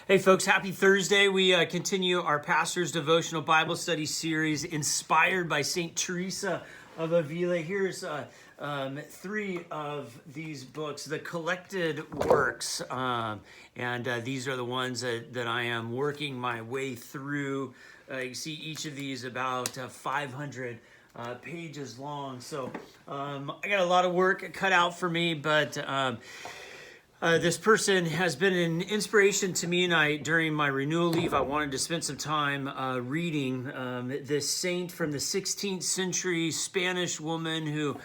Hey folks, happy Thursday. We continue our Pastor's Devotional Bible Study series inspired by St. Teresa of Avila. Here's three of these books, the collected works, and these are the ones that I am working my way through. You see each of these about 500 pages long, so I got a lot of work cut out for me, but this person has been an inspiration to me, and during my renewal leave, I wanted to spend some time reading this saint from the 16th century, Spanish woman who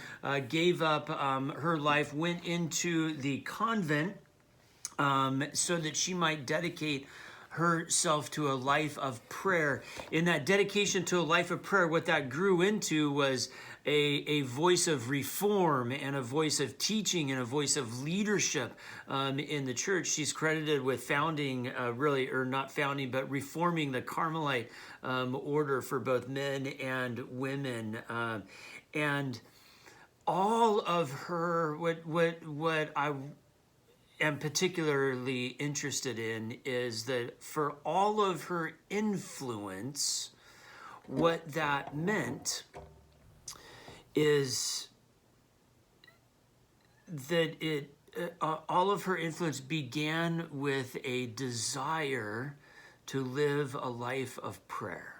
gave up her life, went into the convent so that she might dedicate herself to a life of prayer. In that dedication to a life of prayer, what that grew into was a voice of reform and a voice of teaching and a voice of leadership in the church. She's credited with founding, not founding, but reforming the Carmelite order for both men and women. And all of her, what I am particularly interested in is that for all of her influence, what that meant is that all of her influence began with a desire to live a life of prayer.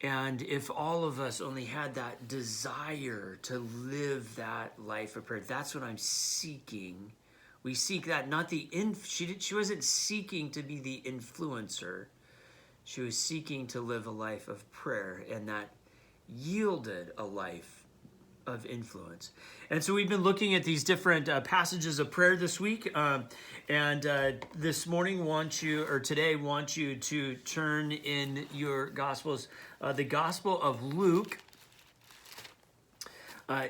And if all of us only had that desire to live that life of prayer, that's what I'm seeking. We seek that, not the she wasn't seeking to be the influencer. She was seeking to live a life of prayer, and that yielded a life of influence. And so we've been looking at these different passages of prayer this week, and this morning today want you to turn in your Gospels, the Gospel of Luke,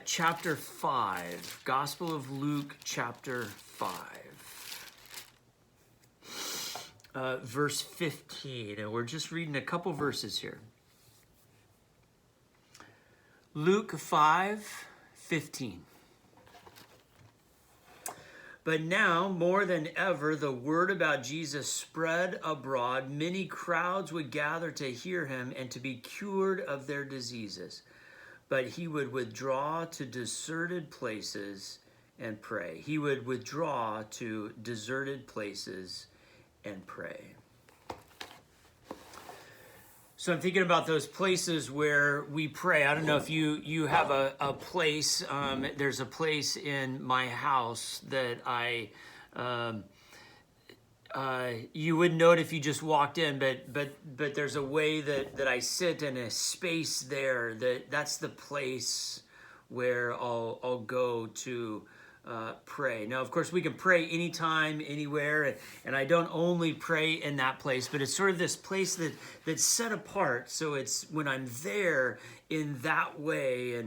chapter 5. Gospel of Luke, chapter 5, verse 15, and we're just reading a couple verses here. Luke 5:15. But now, more than ever, the word about Jesus spread abroad. Many crowds would gather to hear him and to be cured of their diseases. But he would withdraw to deserted places and pray. He would withdraw to deserted places and pray. So I'm thinking about those places where we pray. I don't know if you have a place. There's a place in my house that you wouldn't know it if you just walked in, but there's a way that I sit in a space there that's the place where I'll go to pray. Now, of course, we can pray anytime, anywhere, and I don't only pray in that place, but it's sort of this place that's set apart. So it's when I'm there in that way,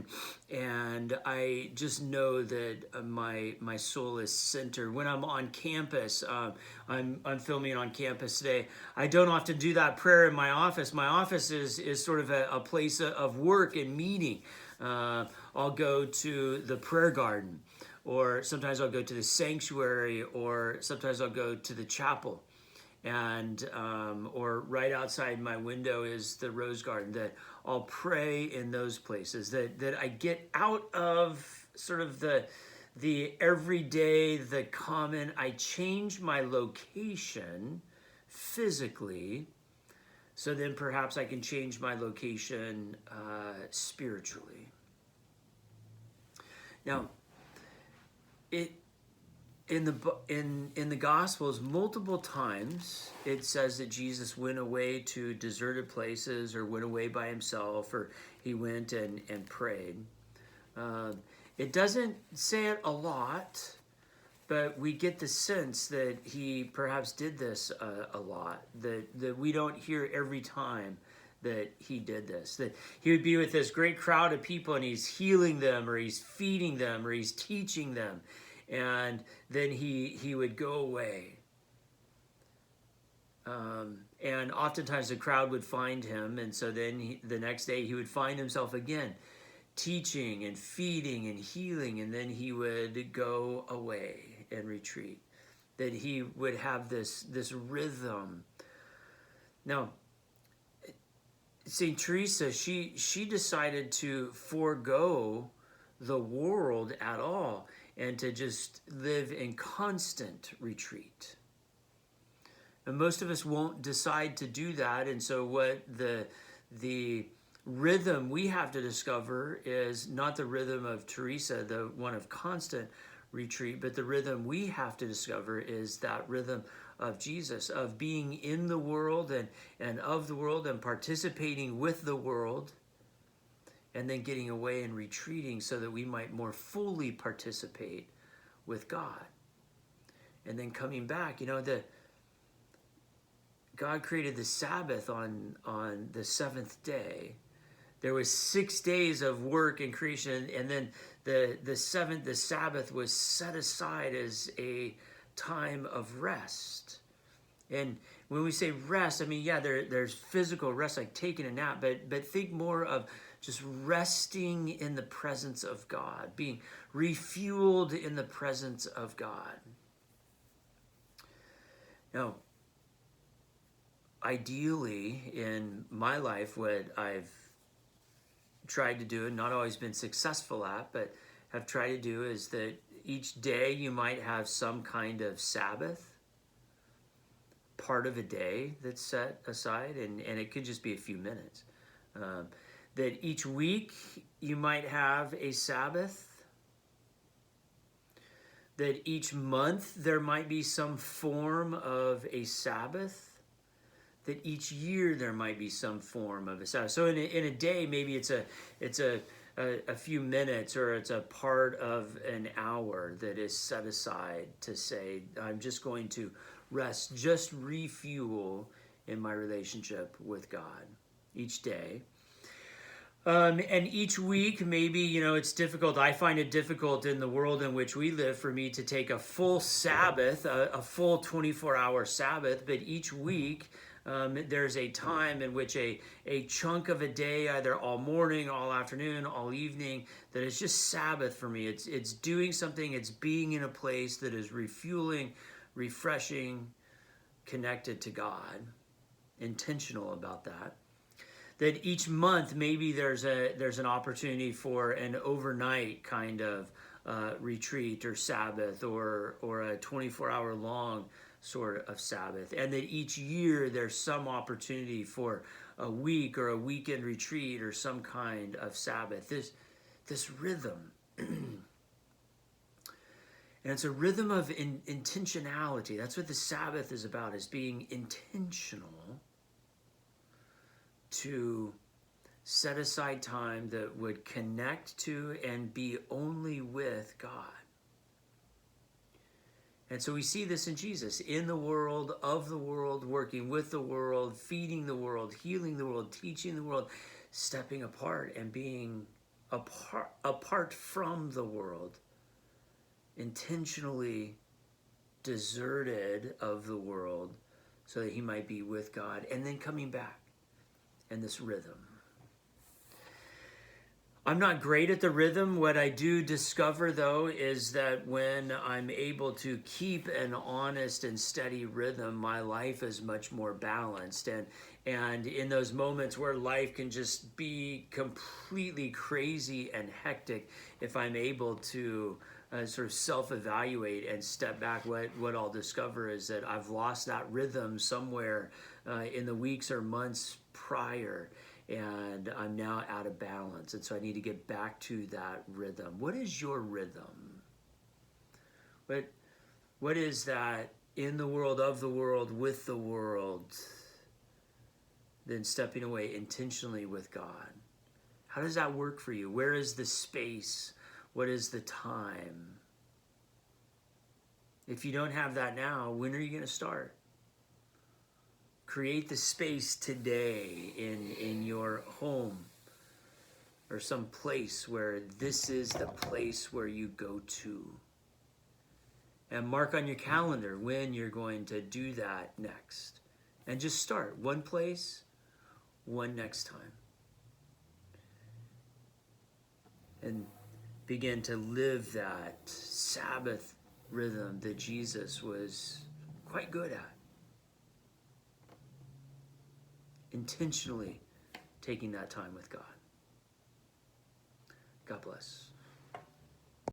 and I just know that my soul is centered. When I'm on campus, I'm filming on campus today. I don't often do that prayer in my office. My office is sort of a place of work and meeting. I'll go to the prayer garden, or sometimes I'll go to the sanctuary, or sometimes I'll go to the chapel, and or right outside my window is the rose garden. That I'll pray in those places. That I get out of sort of the everyday, the common. I change my location physically, so then perhaps I can change my location spiritually. Now, in the Gospels, multiple times it says that Jesus went away to deserted places, or went away by himself, or he went and prayed. It doesn't say it a lot, but we get the sense that he perhaps did this a lot, that we don't hear every time that he did this, that he would be with this great crowd of people and he's healing them, or he's feeding them, or he's teaching them, and then he would go away. And oftentimes the crowd would find him, and so then the next day he would find himself again teaching and feeding and healing, and then he would go away and retreat. that he would have this rhythm. Now, St. Teresa, she decided to forego the world at all and to just live in constant retreat. And most of us won't decide to do that, and so what the rhythm we have to discover is not the rhythm of Teresa, the one of constant retreat, but the rhythm we have to discover is that rhythm of Jesus, of being in the world and of the world and participating with the world, and then getting away and retreating so that we might more fully participate with God. And then coming back, God created the Sabbath on the seventh day. There was 6 days of work and creation, and then the seventh, the Sabbath, was set aside as a time of rest. And when we say rest, I mean, yeah, there's physical rest, like taking a nap, but think more of just resting in the presence of God, being refueled in the presence of God. Now, ideally, in my life, what I've tried to do, and not always been successful at, but have tried to do, is that each day you might have some kind of Sabbath, part of a day that's set aside, and it could just be a few minutes. That each week you might have a Sabbath, that each month there might be some form of a Sabbath, that each year there might be some form of a Sabbath. So in a day, maybe it's a few minutes, or it's a part of an hour that is set aside to say, I'm just going to rest, just refuel in my relationship with God each day. And each week, maybe, it's difficult. I find it difficult in the world in which we live for me to take a full Sabbath, a full 24-hour Sabbath, but each week, there's a time in which a chunk of a day, either all morning, all afternoon, all evening, that is just Sabbath for me. It's doing something, it's being in a place that is refueling, refreshing, connected to God, intentional about that. That each month maybe there's an opportunity for an overnight kind of retreat or Sabbath, or a 24-hour long sort of Sabbath, and that each year there's some opportunity for a week or a weekend retreat or some kind of Sabbath. This rhythm, and it's a rhythm of intentionality. That's what the Sabbath is about: is being intentional to set aside time that would connect to and be only with God. And so we see this in Jesus, in the world, of the world, working with the world, feeding the world, healing the world, teaching the world, stepping apart and being apart from the world, intentionally deserted of the world so that he might be with God, and then coming back. And this rhythm. I'm not great at the rhythm. What I do discover, though, is that when I'm able to keep an honest and steady rhythm, my life is much more balanced. And in those moments where life can just be completely crazy and hectic, if I'm able to sort of self-evaluate and step back, what I'll discover is that I've lost that rhythm somewhere in the weeks or months prior, and I'm now out of balance, and so I need to get back to that rhythm. What is your rhythm? What is that in the world, of the world, with the world, then stepping away intentionally with God? How does that work for you? Where is the space? What is the time? If you don't have that now, when are you going to start? Create the space today in your home or some place where this is the place where you go to. And mark on your calendar when you're going to do that next. And just start one place, one next time. And begin to live that Sabbath rhythm that Jesus was quite good at. Intentionally taking that time with God. God bless.